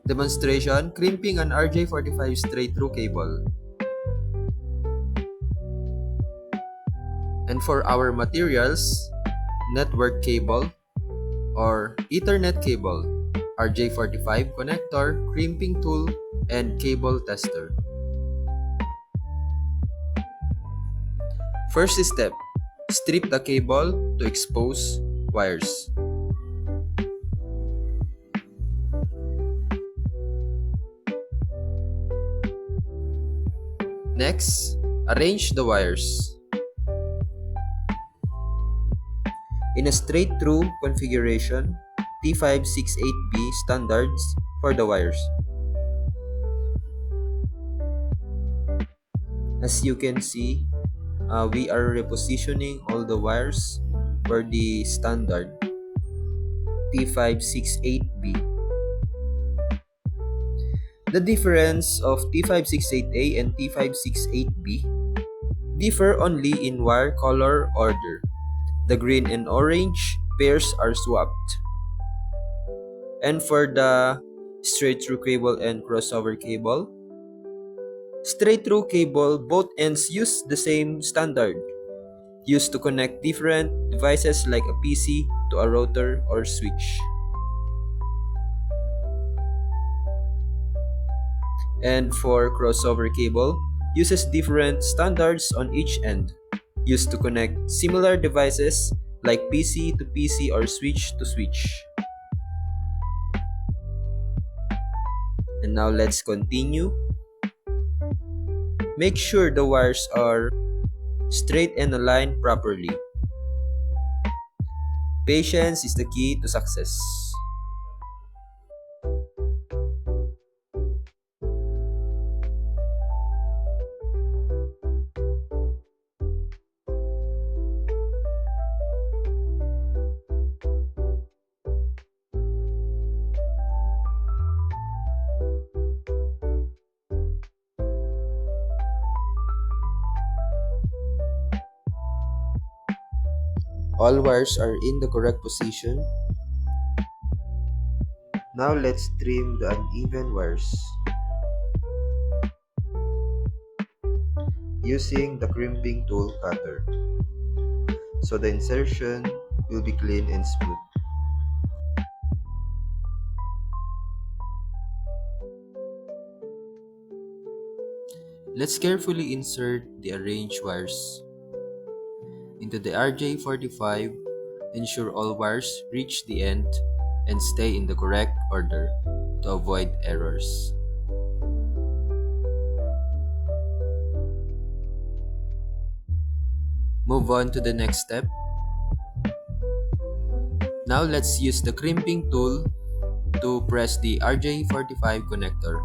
Demonstration, crimping an RJ45 straight-through cable. And for our materials, network cable or Ethernet cable, RJ45 connector, crimping tool, and cable tester. First step, strip the cable to expose wires. Next, arrange the wires. In a straight-through configuration, T568B standards for the wires. As you can see, we are repositioning all the wires for the standard T568B. The difference of T568A and T568B differ only in wire color order. The green and orange pairs are swapped. And for the straight-through cable and crossover cable, straight-through cable, both ends use the same standard, used to connect different devices like a PC to a router or switch. And for crossover cable, uses different standards on each end, used to connect similar devices like PC to PC or switch to switch. And now let's continue. Make sure the wires are straight and aligned properly. Patience is the key to success. All wires are in the correct position. Now let's trim the uneven wires using the crimping tool cutter, so the insertion will be clean and smooth. Let's carefully insert the arranged wires into the RJ45. Ensure all wires reach the end and stay in the correct order to avoid errors. Move on to the next step. Now let's use the crimping tool to press the RJ45 connector.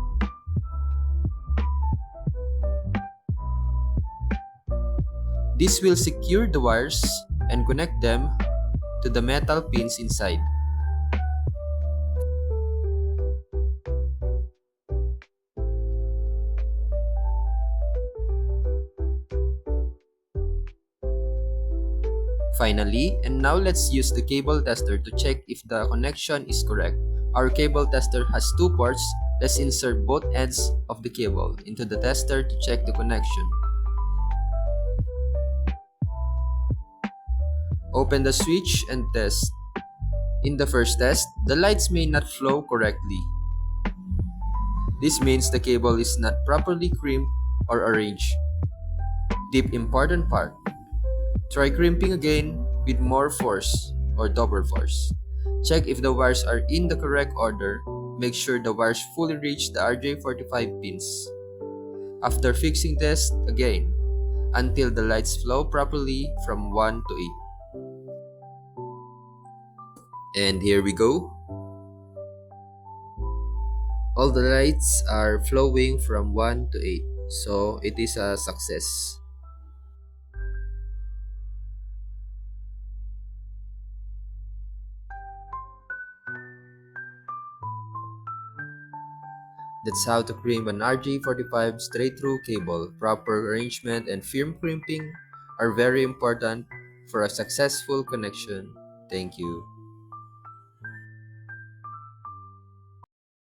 This will secure the wires and connect them to the metal pins inside. Finally, and now let's use the cable tester to check if the connection is correct. Our cable tester has two ports. Let's insert both ends of the cable into the tester to check the connection. Open the switch and test. In the first test, the lights may not flow correctly. This means the cable is not properly crimped or arranged. Deep important part. Try crimping again with more force or double force. Check if the wires are in the correct order. Make sure the wires fully reach the RJ45 pins. After fixing this again, until the lights flow properly from 1 to 8. And here we go. All the lights are flowing from 1 to 8. So it is a success. That's how to crimp an RJ45 straight-through cable. Proper arrangement and firm crimping are very important for a successful connection. Thank you.